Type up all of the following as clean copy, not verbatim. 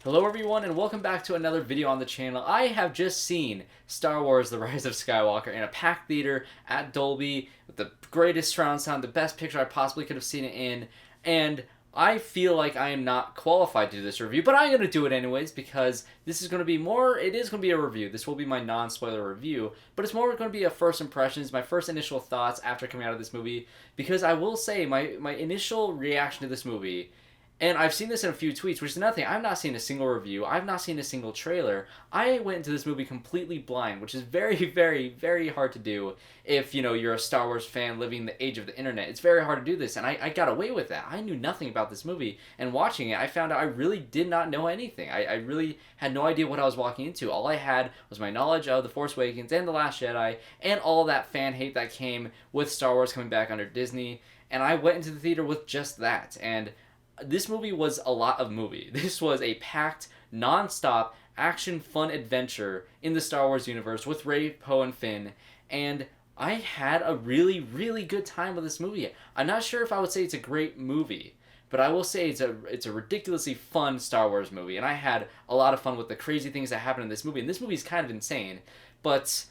Hello everyone and welcome back to another video on the channel. I have just seen Star Wars The Rise of Skywalker in a packed theater at Dolby with the greatest surround sound, the best picture I possibly could have seen it in, and I feel like I am not qualified to do this review, but I'm going to do it anyways because this is going to be it is going to be a review. This will be my non-spoiler review, but it's more going to be a first impressions, my first initial thoughts after coming out of this movie, because I will say my initial reaction to this movie, and I've seen this in a few tweets, which is nothing. I've not seen a single review. I've not seen a single trailer. I went into this movie completely blind, which is very, very, very hard to do if, you're a Star Wars fan living in the age of the internet. It's very hard to do this, and I got away with that. I knew nothing about this movie, and watching it, I found out I really did not know anything. I really had no idea what I was walking into. All I had was my knowledge of The Force Awakens and The Last Jedi, and all that fan hate that came with Star Wars coming back under Disney, and I went into the theater with just that, and this movie was a lot of movie. This was a packed, non-stop, action, fun adventure in the Star Wars universe with Rey, Poe, and Finn, and I had a really, really good time with this movie. I'm not sure if I would say it's a great movie, but I will say it's a ridiculously fun Star Wars movie, and I had a lot of fun with the crazy things that happen in this movie, and this movie is kind of insane, but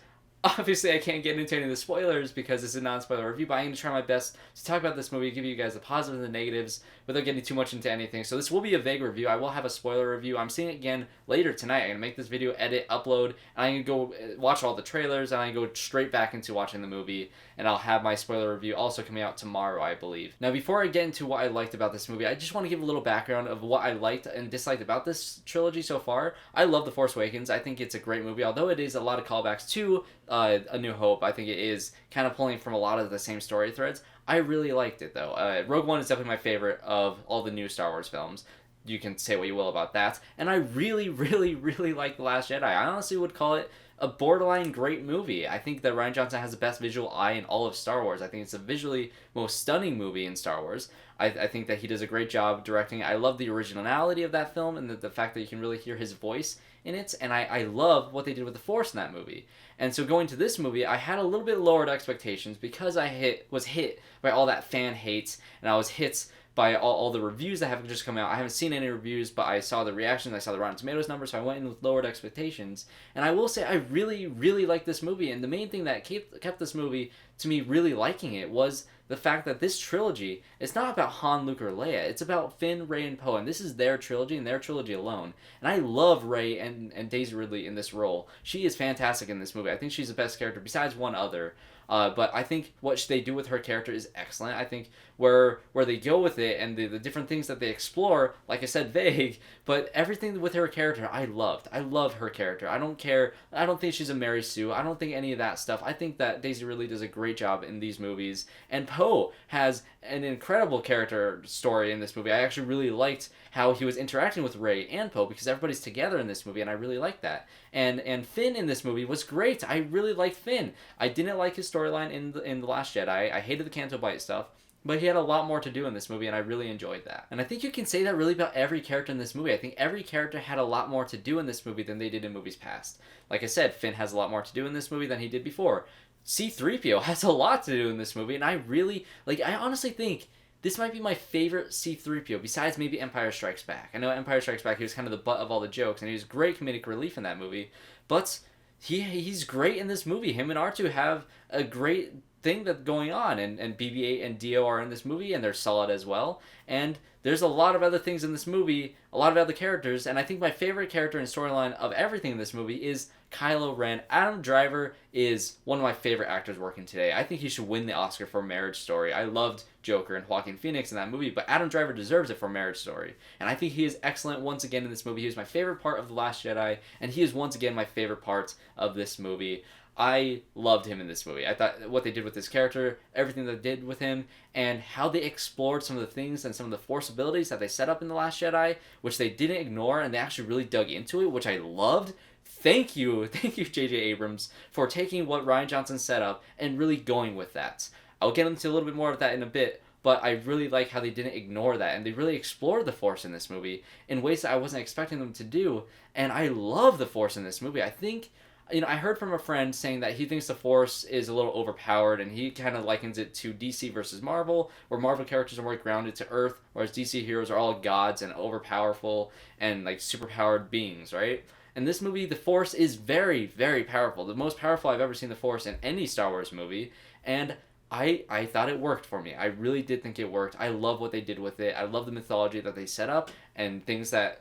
obviously, I can't get into any of the spoilers because this is a non-spoiler review, but I'm going to try my best to talk about this movie, give you guys the positives and the negatives without getting too much into anything. So this will be a vague review. I will have a spoiler review. I'm seeing it again later tonight. I'm going to make this video, edit, upload, and I'm going to go watch all the trailers, and I'm going to go straight back into watching the movie, and I'll have my spoiler review also coming out tomorrow, I believe. Now, before I get into what I liked about this movie, I just want to give a little background of what I liked and disliked about this trilogy so far. I love The Force Awakens. I think it's a great movie, although it is a lot of callbacks to A New Hope. I think it is kind of pulling from a lot of the same story threads. I really liked it, though. Rogue One is definitely my favorite of all the new Star Wars films. You can say what you will about that. And I really, really, really like The Last Jedi. I honestly would call it a borderline great movie. I think that Rian Johnson has the best visual eye in all of Star Wars. I think it's the visually most stunning movie in Star Wars. I think that he does a great job directing it. I love the originality of that film and the fact that you can really hear his voice in it. And I love what they did with the Force in that movie. And so going to this movie, I had a little bit lowered expectations because I was hit by all that fan hate, and I was hit by all the reviews that have just come out. I haven't seen any reviews, but I saw the reactions, I saw the Rotten Tomatoes numbers, so I went in with lowered expectations. And I will say I really, really liked this movie, and the main thing that kept this movie to me really liking it was the fact that this trilogy, it's not about Han, Luke, or Leia. It's about Finn, Rey, and Poe, and this is their trilogy and their trilogy alone. And I love Rey and Daisy Ridley in this role. She is fantastic in this movie. I think she's the best character besides one other. But I think what they do with her character is excellent. I think where they go with it and the different things that they explore, like I said, vague, but everything with her character I loved. I love her character. I don't care. I don't think she's a Mary Sue. I don't think any of that stuff. I think that Daisy Ridley does a great job in these movies. And Poe has an incredible character story in this movie. I actually really liked how he was interacting with Rey and Poe because everybody's together in this movie, and I really liked that. And Finn in this movie was great. I really liked Finn. I didn't like his storyline in The Last Jedi. I hated the Canto Bight stuff. But he had a lot more to do in this movie, and I really enjoyed that. And I think you can say that really about every character in this movie. I think every character had a lot more to do in this movie than they did in movies past. Like I said, Finn has a lot more to do in this movie than he did before. C-3PO has a lot to do in this movie, and I honestly think this might be my favorite C-3PO, besides maybe Empire Strikes Back. I know Empire Strikes Back, he was kind of the butt of all the jokes, and he was great comedic relief in that movie, but he's great in this movie. Him and R2 have a great thing that's going on, and BB-8 and D-O are in this movie, and they're solid as well, and there's a lot of other things in this movie, a lot of other characters, and I think my favorite character and storyline of everything in this movie is Kylo Ren. Adam Driver is one of my favorite actors working today. I think he should win the Oscar for Marriage Story. I loved Joker and Joaquin Phoenix in that movie, but Adam Driver deserves it for Marriage Story, and I think he is excellent once again in this movie. He was my favorite part of The Last Jedi, and he is once again my favorite part of this movie. I loved him in this movie. I thought what they did with his character, everything they did with him, and how they explored some of the things and some of the Force abilities that they set up in The Last Jedi, which they didn't ignore, and they actually really dug into it, which I loved. Thank you, J.J. Abrams, for taking what Rian Johnson set up and really going with that. I'll get into a little bit more of that in a bit, but I really like how they didn't ignore that, and they really explored the Force in this movie in ways that I wasn't expecting them to do, and I love the Force in this movie. I think I heard from a friend saying that he thinks the Force is a little overpowered, and he kind of likens it to DC versus Marvel, where Marvel characters are more grounded to Earth, whereas DC heroes are all gods and overpowerful and like superpowered beings, right? In this movie, the Force is very, very powerful. The most powerful I've ever seen the Force in any Star Wars movie, and I thought it worked for me. I really did think it worked. I love what they did with it. I love the mythology that they set up and things that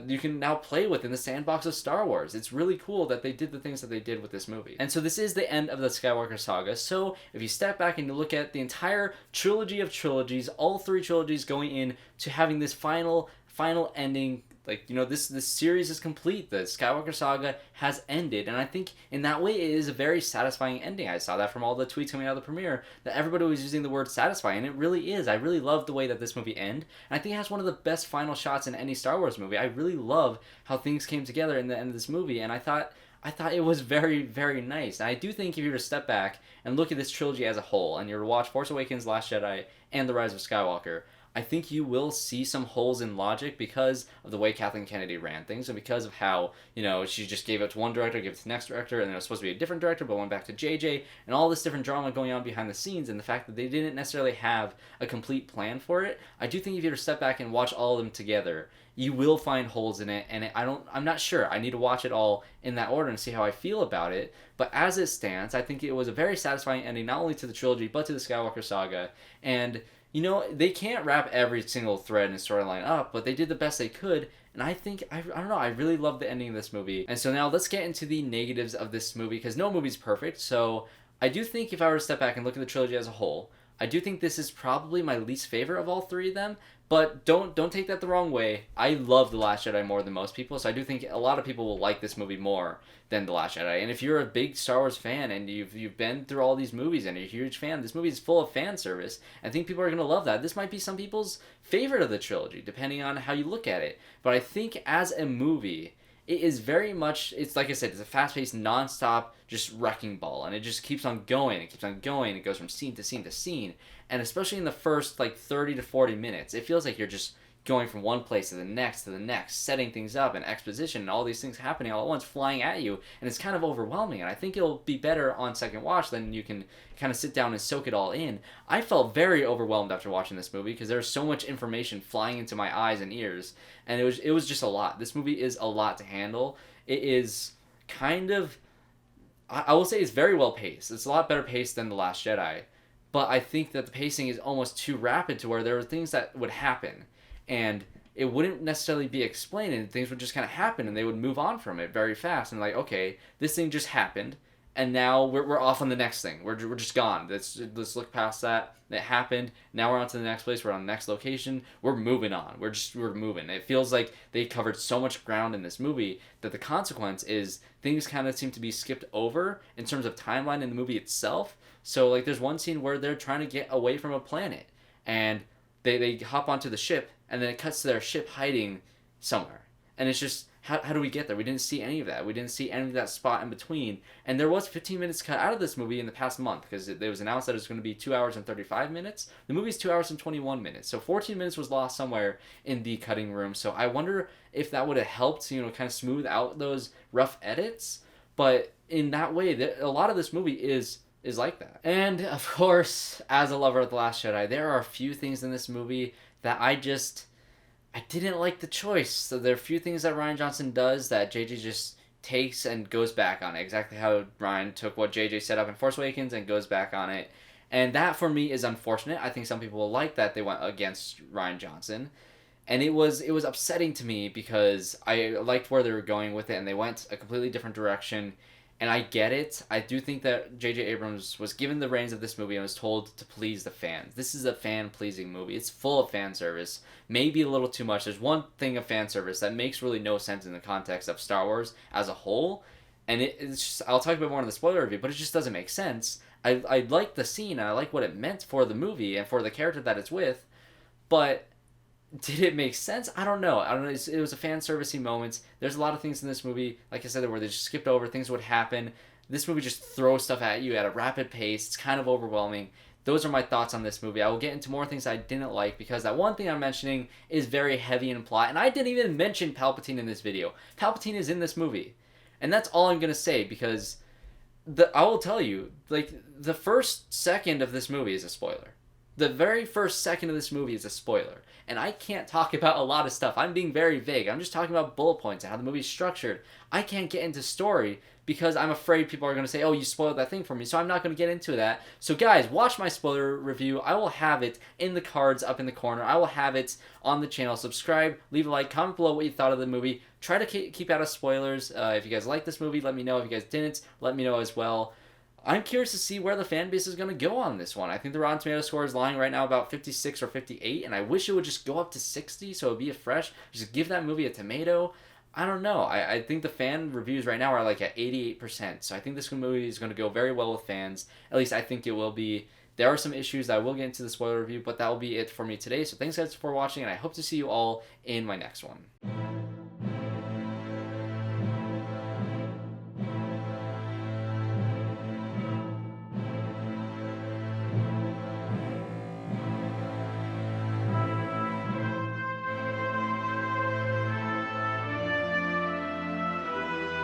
you can now play with in the sandbox of Star Wars. It's really cool that they did the things that they did with this movie. And so this is the end of the Skywalker saga. So if you step back and you look at the entire trilogy of trilogies, all 3 trilogies going in to having this final ending, like, this series is complete. The Skywalker saga has ended, and I think in that way it is a very satisfying ending. I saw that from all the tweets coming out of the premiere, that everybody was using the word satisfying, and it really is. I really love the way that this movie ends, and I think it has one of the best final shots in any Star Wars movie. I really love how things came together in the end of this movie, and I thought it was very, very nice. And I do think if you were to step back and look at this trilogy as a whole, and you were to watch Force Awakens, Last Jedi, and The Rise of Skywalker, I think you will see some holes in logic because of the way Kathleen Kennedy ran things, and because of how, she just gave it to one director, gave it to the next director, and then it was supposed to be a different director, but went back to JJ, and all this different drama going on behind the scenes, and the fact that they didn't necessarily have a complete plan for it. I do think if you were to step back and watch all of them together, you will find holes in it, and I'm not sure. I need to watch it all in that order and see how I feel about it. But as it stands, I think it was a very satisfying ending, not only to the trilogy, but to the Skywalker saga, and they can't wrap every single thread and storyline up, but they did the best they could, and I think, I don't know, I really love the ending of this movie. And so now let's get into the negatives of this movie, because no movie's perfect, so I do think if I were to step back and look at the trilogy as a whole, I do think this is probably my least favorite of all 3 of them, but don't take that the wrong way. I love The Last Jedi more than most people, so I do think a lot of people will like this movie more than The Last Jedi. And if you're a big Star Wars fan and you've been through all these movies and you're a huge fan, this movie is full of fan service. I think people are going to love that. This might be some people's favorite of the trilogy, depending on how you look at it. But I think as a movie, it is very much, it's like I said, it's a fast-paced, non-stop, just wrecking ball, and it just keeps on going, it goes from scene to scene to scene, and especially in the first, 30 to 40 minutes, it feels like you're just going from one place to the next, setting things up, and exposition, and all these things happening all at once, flying at you, and it's kind of overwhelming, and I think it'll be better on second watch, then you can kind of sit down and soak it all in. I felt very overwhelmed after watching this movie, because there's so much information flying into my eyes and ears, and it was just a lot. This movie is a lot to handle. It is kind of, I will say it's very well paced. It's a lot better paced than The Last Jedi, but I think that the pacing is almost too rapid to where there are things that would happen, and it wouldn't necessarily be explained, and things would just kind of happen, and they would move on from it very fast, and okay, this thing just happened, and now we're off on the next thing. We're just gone. Let's look past that. It happened. Now we're on to the next place. We're on the next location. We're moving on. We're moving. It feels like they covered so much ground in this movie that the consequence is things kind of seem to be skipped over in terms of timeline in the movie itself. So there's one scene where they're trying to get away from a planet, and they hop onto the ship, and then it cuts to their ship hiding somewhere, and it's just, how do we get there? We didn't see any of that. We didn't see any of that spot in between. And there was 15 minutes cut out of this movie in the past month, because it was announced that it was going to be 2 hours and 35 minutes. The movie's 2 hours and 21 minutes. So 14 minutes was lost somewhere in the cutting room. So I wonder if that would have helped, kind of smooth out those rough edits. But in that way, a lot of this movie is like that. And of course, as a lover of The Last Jedi, there are a few things in this movie that I didn't like the choice. So there are a few things that Rian Johnson does that JJ just takes and goes back on it. Exactly how Rian took what JJ set up in Force Awakens and goes back on it. And that, for me, is unfortunate. I think some people will like that they went against Rian Johnson. And it was upsetting to me, because I liked where they were going with it, and they went a completely different direction. And I get it. I do think that J.J. Abrams was given the reins of this movie and was told to please the fans. This is a fan-pleasing movie. It's full of fan service. Maybe a little too much. There's one thing of fan service that makes really no sense in the context of Star Wars as a whole. And it's just, I'll talk about more in the spoiler review, but it just doesn't make sense. I like the scene, and I like what it meant for the movie and for the character that it's with, but did it make sense? I don't know. It was a fan servicey moment. There's a lot of things in this movie, like I said, where they just skipped over. Things would happen. This movie just throws stuff at you at a rapid pace. It's kind of overwhelming. Those are my thoughts on this movie. I will get into more things I didn't like, because that one thing I'm mentioning is very heavy in plot. And I didn't even mention Palpatine in this video. Palpatine is in this movie. And that's all I'm going to say, because I will tell you, like, the first second of this movie is a spoiler. The very first second of this movie is a spoiler. And I can't talk about a lot of stuff. I'm being very vague. I'm just talking about bullet points and how the movie's structured. I can't get into story because I'm afraid people are going to say, oh, you spoiled that thing for me. So I'm not going to get into that. So guys, watch my spoiler review. I will have it in the cards up in the corner. I will have it on the channel. Subscribe, leave a like, comment below what you thought of the movie. Try to keep out of spoilers. If you guys like this movie, let me know. If you guys didn't, let me know as well. I'm curious to see where the fan base is going to go on this one. I think the Rotten Tomatoes score is lying right now about 56 or 58, and I wish it would just go up to 60 so it would be a fresh. Just give that movie a tomato. I don't know. I think the fan reviews right now are like at 88%, so I think this movie is going to go very well with fans. At least I think it will be. There are some issues that I will get into the spoiler review, but that will be it for me today. So thanks guys for watching, and I hope to see you all in my next one.